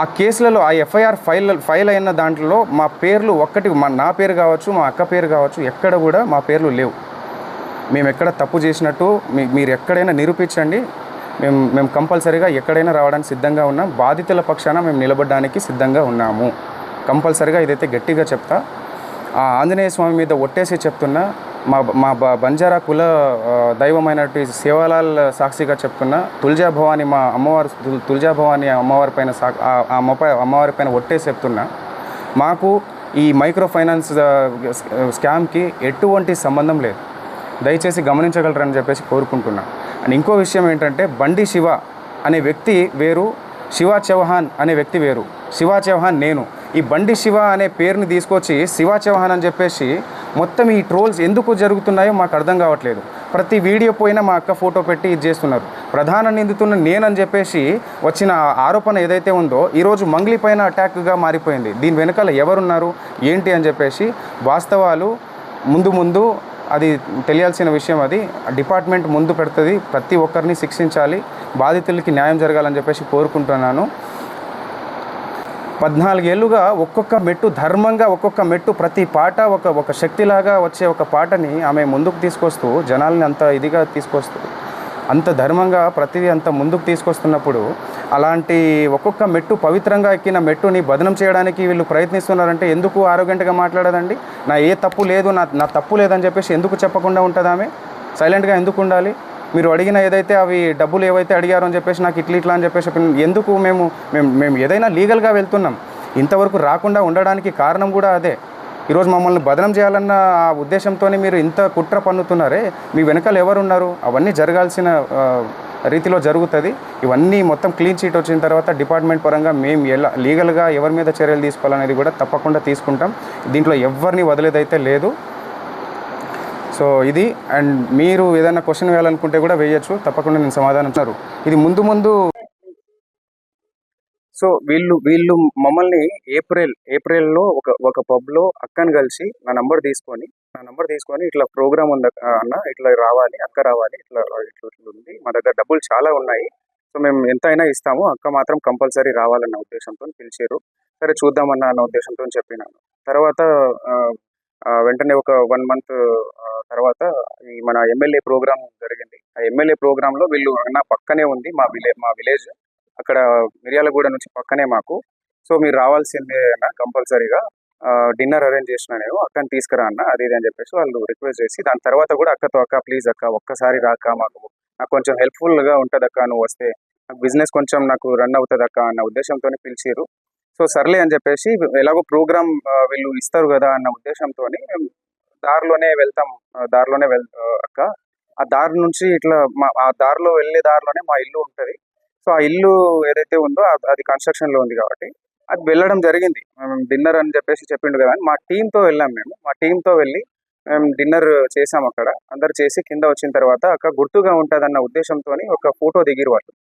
ఆ కేసులలో ఆ ఎఫ్ఐఆర్ ఫైల్ అయిన దాంట్లో మా పేర్లు నా పేరు కావచ్చు, మా అక్క పేరు కావచ్చు, ఎక్కడ కూడా మా పేర్లు లేవు. మేము ఎక్కడ తప్పు చేసినట్టు మీరు ఎక్కడైనా నిరూపించండి. మేము కంపల్సరీగా ఎక్కడైనా రావడానికి సిద్ధంగా ఉన్నాం. బాధితుల పక్షాన మేము నిలబడడానికి సిద్ధంగా ఉన్నాము. కంపల్సరీగా ఇదైతే గట్టిగా చెప్తా. ఆ ఆంజనేయ స్వామి మీద ఒట్టేసి చెప్తున్నా. మా బంజారా కుల దైవమైనటువంటి సేవాలాల్ సాక్షిగా చెప్తున్నా. తుల్జా భవాని మా అమ్మవారు, తుల్జా భవాని అమ్మవారి పైన అమ్మవారి పైన ఒట్టేసి చెప్తున్నా. మాకు ఈ మైక్రో ఫైనాన్స్ స్కామ్కి ఎటువంటి సంబంధం లేదు. దయచేసి గమనించగలరని చెప్పేసి కోరుకుంటున్నా. అండ్ ఇంకో విషయం ఏంటంటే, బండి శివ అనే వ్యక్తి వేరు, శివ చౌహాన్ అనే వ్యక్తి వేరు. శివ చౌహాన్ నేను. ఈ బండి శివ అనే పేరుని తీసుకొచ్చి శివ చౌహాన్ అని చెప్పేసి మొత్తం ఈ ట్రోల్స్ ఎందుకు జరుగుతున్నాయో మాకు అర్థం కావట్లేదు. ప్రతి వీడియో పోయినా మా అక్క ఫోటో పెట్టి ఇది చేస్తున్నారు. ప్రధాన నిందితున్న నేనని చెప్పేసి వచ్చిన ఆరోపణ ఏదైతే ఉందో ఈరోజు మంగ్లీ పైన అటాక్గా మారిపోయింది. దీని వెనకాల ఎవరున్నారు ఏంటి అని చెప్పేసి వాస్తవాలు ముందు అది తెలియాల్సిన విషయం. అది డిపార్ట్మెంట్ ముందు పెడుతుంది. ప్రతి ఒక్కరిని శిక్షించాలి, బాధితులకి న్యాయం జరగాలని చెప్పేసి కోరుకుంటున్నాను. 14 ఏళ్ళుగా ఒక్కొక్క మెట్టు ధర్మంగా, ఒక్కొక్క మెట్టు ప్రతి పాట ఒక శక్తిలాగా వచ్చే ఒక పాటని ఆమె ముందుకు తీసుకొస్తూ జనాల్ని అంత ఇదిగా తీసుకొస్తూ అంత ధర్మంగా ప్రతిదీ అంత ముందుకు తీసుకొస్తున్నప్పుడు అలాంటి ఒక్కొక్క మెట్టు పవిత్రంగా ఎక్కిన మెట్టుని బదనం చేయడానికి వీళ్ళు ప్రయత్నిస్తున్నారంటే ఎందుకు ఆరోగ్యంగా మాట్లాడదండి? నా ఏ తప్పు లేదు, నా తప్పు లేదని చెప్పేసి ఎందుకు చెప్పకుండా ఉంటుంది? ఆమె సైలెంట్గా ఎందుకు ఉండాలి? మీరు అడిగిన ఏదైతే అవి డబ్బులు ఏవైతే అడిగారో అని చెప్పేసి నాకు ఇట్లా అని చెప్పేసి ఎందుకు మేము ఏదైనా లీగల్గా వెళ్తున్నాం. ఇంతవరకు రాకుండా ఉండడానికి కారణం కూడా అదే. ఈరోజు మమ్మల్ని బదనం చేయాలన్న ఆ ఉద్దేశంతో మీరు ఇంత కుట్ర పన్నుతున్నారే, మీ వెనకాల ఎవరున్నారు? అవన్నీ జరగాల్సిన రీతిలో జరుగుతుంది. ఇవన్నీ మొత్తం క్లీన్ చీట్ వచ్చిన తర్వాత డిపార్ట్మెంట్ పరంగా మేము ఎలా లీగల్గా ఎవరి మీద చర్యలు తీసుకోవాలనేది కూడా తప్పకుండా తీసుకుంటాం. దీంట్లో ఎవరిని వదిలేదైతే లేదు. సో ఇది. అండ్ మీరు ఏదైనా క్వశ్చన్ వేయాలనుకుంటే కూడా వేయచ్చు, తప్పకుండా నేను సమాధానం ఇస్తారు. ఇది ముందు సో వీళ్ళు మమ్మల్ని ఏప్రిల్లో ఒక పబ్లో అక్కని కలిసి నా నంబర్ తీసుకొని ఇట్లా ప్రోగ్రామ్ ఉంది అన్న, ఇట్లా రావాలి, అక్క రావాలి, ఇట్లా ఉంది, మా దగ్గర డబ్బులు చాలా ఉన్నాయి, సో మేము ఎంతైనా ఇస్తాము, అక్క మాత్రం కంపల్సరీ రావాలన్న ఉద్దేశంతో పిలిచారు. సరే చూద్దామన్న అన్న ఉద్దేశంతో చెప్పినాను. తర్వాత వెంటనే ఒక 1 మంత్ తర్వాత ఈ మన ఎమ్మెల్యే ప్రోగ్రామ్ జరిగింది. ఆ ఎమ్మెల్యే ప్రోగ్రాంలో వీళ్ళు నా పక్కనే ఉంది మా విలేజ్, అక్కడ మిర్యాలగూడ నుంచి పక్కనే మాకు. సో మీరు రావాల్సిందే అన్న కంపల్సరీగా, డిన్నర్ అరేంజ్ చేసిన నేను, అక్కని తీసుకురా అన్న, అది ఇది అని చెప్పేసి వాళ్ళు రిక్వెస్ట్ చేసి, దాని తర్వాత కూడా అక్క ప్లీజ్ అక్క ఒక్కసారి రాక, నాకు కొంచెం హెల్ప్ఫుల్గా ఉంటుంది అక్క, నువ్వు వస్తే నాకు బిజినెస్ కొంచెం నాకు రన్ అవుతుంది అక్క అన్న ఉద్దేశంతో పిలిచారు. సో సర్లే అని చెప్పేసి, ఎలాగో ప్రోగ్రామ్ వీళ్ళు ఇస్తారు కదా అన్న ఉద్దేశంతో దారిలోనే వెళ్తాం. అక్క ఆ దారి నుంచి ఇట్లా ఆ దారిలో వెళ్ళే దారిలోనే మా ఇల్లు ఉంటుంది. సో ఆ ఇల్లు ఏదైతే ఉందో అది కన్స్ట్రక్షన్లో ఉంది కాబట్టి అది వెళ్ళడం జరిగింది. డిన్నర్ అని చెప్పేసి చెప్పిండు కదా అని మా టీంతో వెళ్ళాం. మా టీంతో వెళ్ళి మేము డిన్నర్ చేసాం. అక్కడ అందరు చేసి కింద వచ్చిన తర్వాత అక్క గుర్తుగా ఉంటుంది అన్న ఉద్దేశంతో ఒక ఫోటో దిగిరు వాళ్ళు.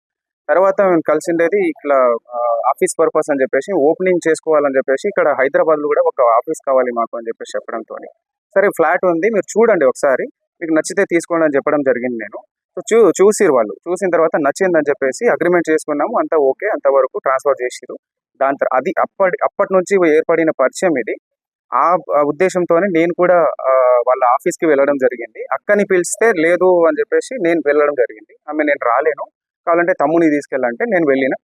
తర్వాత మేము కలిసిండేది ఇట్లా ఆఫీస్ పర్పస్ అని చెప్పేసి, ఓపెనింగ్ చేసుకోవాలని చెప్పేసి, ఇక్కడ హైదరాబాద్లో కూడా ఒక ఆఫీస్ కావాలి మాకు అని చెప్పేసి చెప్పడంతో, సరే ఫ్లాట్ ఉంది మీరు చూడండి ఒకసారి, మీకు నచ్చితే తీసుకోండి అని చెప్పడం జరిగింది. నేను చూసిరు వాళ్ళు, చూసిన తర్వాత నచ్చిందని చెప్పేసి అగ్రిమెంట్ చేసుకున్నాము. అంతా ఓకే, అంతవరకు ట్రాన్స్ఫర్ చేసిరు. దాని తర్వాత అది అప్పటి నుంచి ఏర్పడిన పరిచయం ఇది. ఆ ఉద్దేశంతోనే నేను కూడా వాళ్ళ ఆఫీస్కి వెళ్ళడం జరిగింది. అక్కని పిలిస్తే లేదు అని చెప్పేసి నేను వెళ్ళడం జరిగింది. నేను రాలేను, కావాలంటే తమ్ముని తీసుకెళ్ళాలంటే నేను వెళ్ళిన.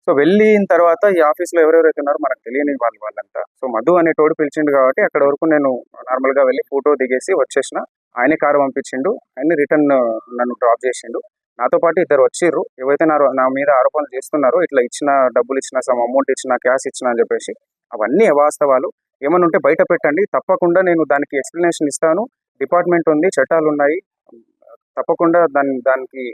సో వెళ్ళిన తర్వాత ఈ ఆఫీస్లో ఎవరెవరైతే ఉన్నారో మనకు తెలియని వాళ్ళంతా. సో మధు అనే తోడు పిలిచిండు కాబట్టి అక్కడ వరకు నేను నార్మల్గా వెళ్ళి ఫోటో దిగేసి వచ్చేసిన. ఆయనే కారు పంపించిండు, ఆయన్ని రిటర్న్ నన్ను డ్రాప్ చేసిండు. నాతో పాటు ఇద్దరు వచ్చిర్రు, ఏవైతే నా మీద ఆరోపణలు చేస్తున్నారో, ఇట్లా డబ్బులు ఇచ్చిన, సమ్ అమౌంట్ ఇచ్చిన, క్యాష్ ఇచ్చిన అని చెప్పేసి, అవన్నీ అవాస్తవాలు. ఏమన్నా ఉంటే బయట పెట్టండి, తప్పకుండా నేను దానికి ఎక్స్ప్లెనేషన్ ఇస్తాను. డిపార్ట్మెంట్ ఉంది, చట్టాలు ఉన్నాయి, తప్పకుండా దానికి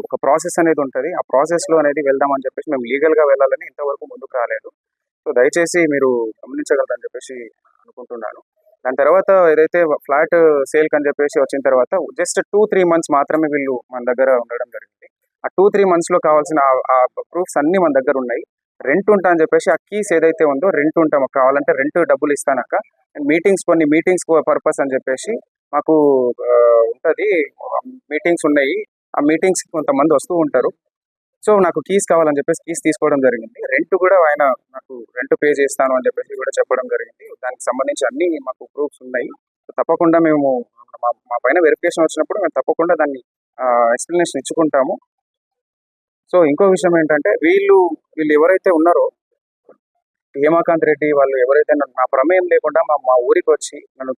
ఒక ప్రాసెస్ అనేది ఉంటుంది. ఆ ప్రాసెస్లో అనేది వెళ్దామని చెప్పేసి మేము లీగల్గా వెళ్ళాలని ఇంతవరకు ముందుకు రాలేదు. సో దయచేసి మీరు గమనించగలరని చెప్పేసి అనుకుంటున్నాను. దాని తర్వాత ఏదైతే ఫ్లాట్ సేల్కి అని చెప్పేసి వచ్చిన తర్వాత జస్ట్ 2-3 మంత్స్ మాత్రమే వీళ్ళు మన దగ్గర ఉండడం జరిగింది. ఆ 2-3 మంత్స్లో కావాల్సిన ఆ ప్రూఫ్స్ అన్నీ మన దగ్గర ఉన్నాయి. రెంట్ ఉంటా అని చెప్పేసి, ఆ కీస్ ఏదైతే ఉందో రెంట్ ఉంటాం, కావాలంటే రెంట్ డబ్బులు ఇస్తానక్క, కొన్ని మీటింగ్స్ పర్పస్ అని చెప్పేసి మాకు ఉంటుంది, మీటింగ్స్ ఉన్నాయి. ఆ మీటింగ్స్కి కొంతమంది వస్తూ ఉంటారు. సో నాకు కీస్ కావాలని చెప్పేసి కీస్ తీసుకోవడం జరిగింది. రెంట్ కూడా ఆయన నాకు రెంట్ పే చేస్తాను అని చెప్పేసి కూడా చెప్పడం జరిగింది. దానికి సంబంధించి అన్ని మాకు ప్రూఫ్స్ ఉన్నాయి. సో తప్పకుండా మేము మా పైన వెరిఫికేషన్ వచ్చినప్పుడు మేము తప్పకుండా దాన్ని ఎక్స్ప్లెనేషన్ ఇచ్చుకుంటాము. సో ఇంకో విషయం ఏంటంటే వీళ్ళు ఎవరైతే ఉన్నారో హేమాకాంత్ రెడ్డి వాళ్ళు ఎవరైతే నా ప్రమేయం లేకుండా మా ఊరికి వచ్చి నన్ను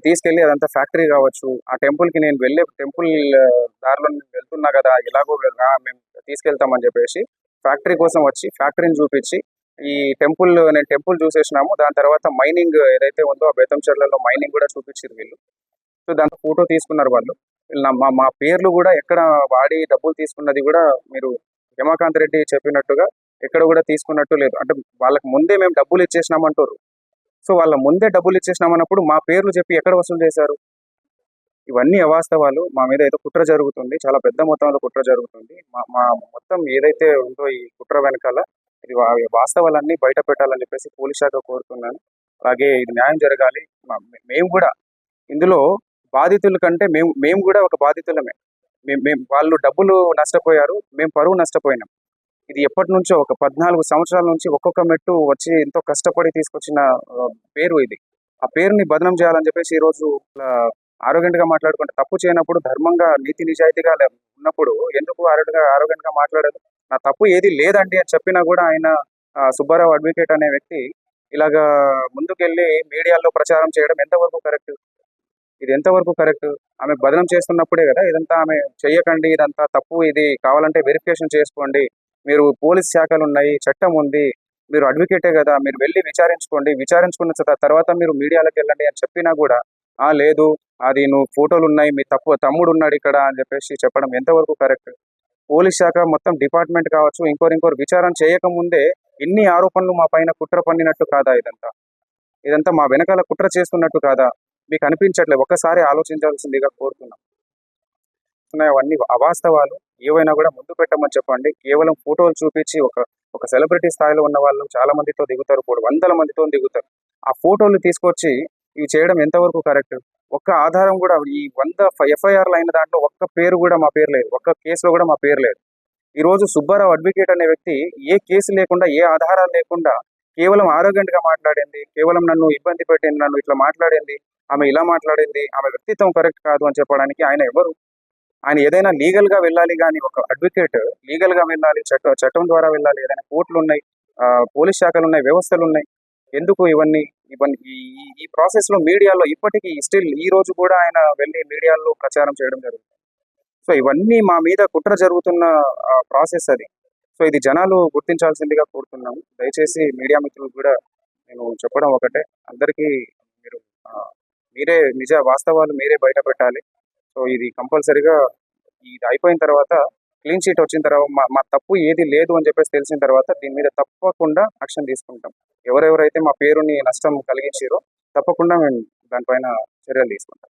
తీసుకెళ్ళి అదంతా ఫ్యాక్టరీ కావచ్చు, ఆ టెంపుల్కి నేను వెళ్ళే టెంపుల్ దారిలో నేను వెళ్తున్నా కదా, ఎలాగో మేము తీసుకెళ్తామని చెప్పేసి ఫ్యాక్టరీ కోసం వచ్చి ఫ్యాక్టరీని చూపించి నేను టెంపుల్ చూసేసినాము. దాని తర్వాత మైనింగ్ ఏదైతే ఉందో ఆ బేతంచెర్లలో మైనింగ్ కూడా చూపించారు వీళ్ళు. సో దాంతో ఫోటో తీసుకున్నారు వాళ్ళు. మా పేర్లు కూడా ఎక్కడ వాడి డబ్బులు తీసుకున్నది కూడా మీరు హేమాకాంత్ రెడ్డి చెప్పినట్టుగా ఎక్కడ కూడా తీసుకున్నట్టు లేదు. అంటే వాళ్ళకి ముందే మేము డబ్బులు ఇచ్చేసినామంటారు. సో వాళ్ళ ముందే డబ్బులు ఇచ్చేసినామన్నప్పుడు మా పేర్లు చెప్పి ఎక్కడ వసూలు చేశారు? ఇవన్నీ అవాస్తవాలు. మా మీద ఏదో కుట్ర జరుగుతుంది, చాలా పెద్ద మొత్తంలో కుట్ర జరుగుతుంది. మా మొత్తం ఏదైతే ఉందో ఈ కుట్ర వెనకాల ఇది వాస్తవాలన్నీ బయట పెట్టాలని చెప్పేసి పోలీస్ శాఖ కోరుతున్నాను. అలాగే ఇది న్యాయం జరగాలి. మేము కూడా ఇందులో బాధితుల కంటే మేము కూడా ఒక బాధితులమే. వాళ్ళు డబ్బులు నష్టపోయారు, మేము పరువు నష్టపోయినాం. ఇది ఎప్పటి నుంచో ఒక 14 సంవత్సరాల నుంచి ఒక్కొక్క మెట్టు వచ్చి ఎంతో కష్టపడి తీసుకొచ్చిన పేరు ఇది. ఆ పేరుని బదనం చేయాలని చెప్పేసి ఈరోజు ఆరోగ్యంగా మాట్లాడుకుంటే తప్పు చేయనప్పుడు ధర్మంగా నీతి నిజాయితీగా ఉన్నప్పుడు ఎందుకు ఆరోగ్యంగా మాట్లాడదు? నా తప్పు ఏది లేదండి అని చెప్పినా కూడా ఆయన సుబ్బారావు అడ్వకేట్ అనే వ్యక్తి ఇలాగా ముందుకెళ్ళి మీడియాలో ప్రచారం చేయడం ఎంతవరకు కరెక్ట్? ఇది ఎంతవరకు కరెక్ట్? ఆమె బదనం చేస్తున్నప్పుడే కదా ఇదంతా ఆమె చెయ్యకండి, ఇదంతా తప్పు, ఇది కావాలంటే వెరిఫికేషన్ చేసుకోండి, మీరు పోలీస్ శాఖలు ఉన్నాయి, చట్టం ఉంది, మీరు అడ్వకేటే కదా, మీరు వెళ్ళి విచారించుకోండి, విచారించుకున్న తర్వాత మీరు మీడియాలోకి వెళ్ళండి అని చెప్పినా కూడా లేదు, అది నువ్వు ఫోటోలు ఉన్నాయి, మీ తమ్ముడు ఉన్నాడు ఇక్కడ అని చెప్పేసి చెప్పడం ఎంతవరకు కరెక్ట్? పోలీస్ శాఖ మొత్తం డిపార్ట్మెంట్ కావచ్చు, ఇంకోరు విచారణ చేయకముందే ఇన్ని ఆరోపణలు మా పైన కుట్ర పన్నినట్టు కాదా? ఇదంతా మా వెనకాల కుట్ర చేస్తున్నట్టు కాదా? మీకు అనిపించట్లేదు? ఒక్కసారి ఆలోచించాల్సిందిగా కోరుతున్నాం. అవన్నీ అవాస్తవాలు. ఏవైనా కూడా ముందు పెట్టమని చెప్పండి. కేవలం ఫోటోలు చూపించి ఒక సెలబ్రిటీ స్థాయిలో ఉన్న వాళ్ళు చాలా మందితో దిగుతారు, వందల మందితో దిగుతారు. ఆ ఫోటోలు తీసుకొచ్చి ఇవి చేయడం ఎంతవరకు కరెక్ట్? ఒక్క ఆధారం కూడా ఈ 100 ఎఫ్ఐఆర్లు అయిన దాంట్లో ఒక్క పేరు కూడా మా పేరు లేదు, ఒక్క కేసులో కూడా మా పేరు లేదు. ఈరోజు సుబ్బారావు అడ్వకేట్ అనే వ్యక్తి ఏ కేసు లేకుండా, ఏ ఆధారాలు లేకుండా కేవలం ఆరోగ్యంగా మాట్లాడింది, కేవలం నన్ను ఇబ్బంది పెట్టింది, నన్ను ఇట్లా మాట్లాడింది, ఆమె ఇలా మాట్లాడింది, ఆమె వ్యక్తిత్వం కరెక్ట్ కాదు అని చెప్పడానికి ఆయన ఎవరు? ఆయన ఏదైనా లీగల్గా వెళ్ళాలి, కానీ ఒక అడ్వకేట్ లీగల్గా వెళ్ళాలి, చట్టం ద్వారా వెళ్ళాలి. ఏదైనా కోర్టులు ఉన్నాయి, పోలీస్ శాఖలు ఉన్నాయి, వ్యవస్థలు ఉన్నాయి. ఎందుకు ఇవన్నీ ఈ ప్రాసెస్లో మీడియాలో ఇప్పటికీ స్టిల్ ఈ రోజు కూడా ఆయన వెళ్ళి మీడియాలో ప్రచారం చేయడం జరుగుతుంది. సో ఇవన్నీ మా మీద కుట్ర జరుగుతున్న ప్రాసెస్ అది. సో ఇది జనాలు గుర్తించాల్సిందిగా కోరుతున్నాము. దయచేసి మీడియా మిత్రులు కూడా నేను చెప్పడం ఒకటే, అందరికీ మీరే వాస్తవాలు మీరే బయట పెట్టాలి. సో ఇది కంపల్సరీగా ఇది అయిపోయిన తర్వాత, క్లీన్ షీట్ వచ్చిన తర్వాత, మా తప్పు ఏది లేదు అని చెప్పేసి తెలిసిన తర్వాత దీని మీద తప్పకుండా యాక్షన్ తీసుకుంటాం. ఎవరెవరైతే మా పేరుని నష్టం కలిగించారో తప్పకుండా మేము దానిపైన చర్యలు తీసుకుంటాం.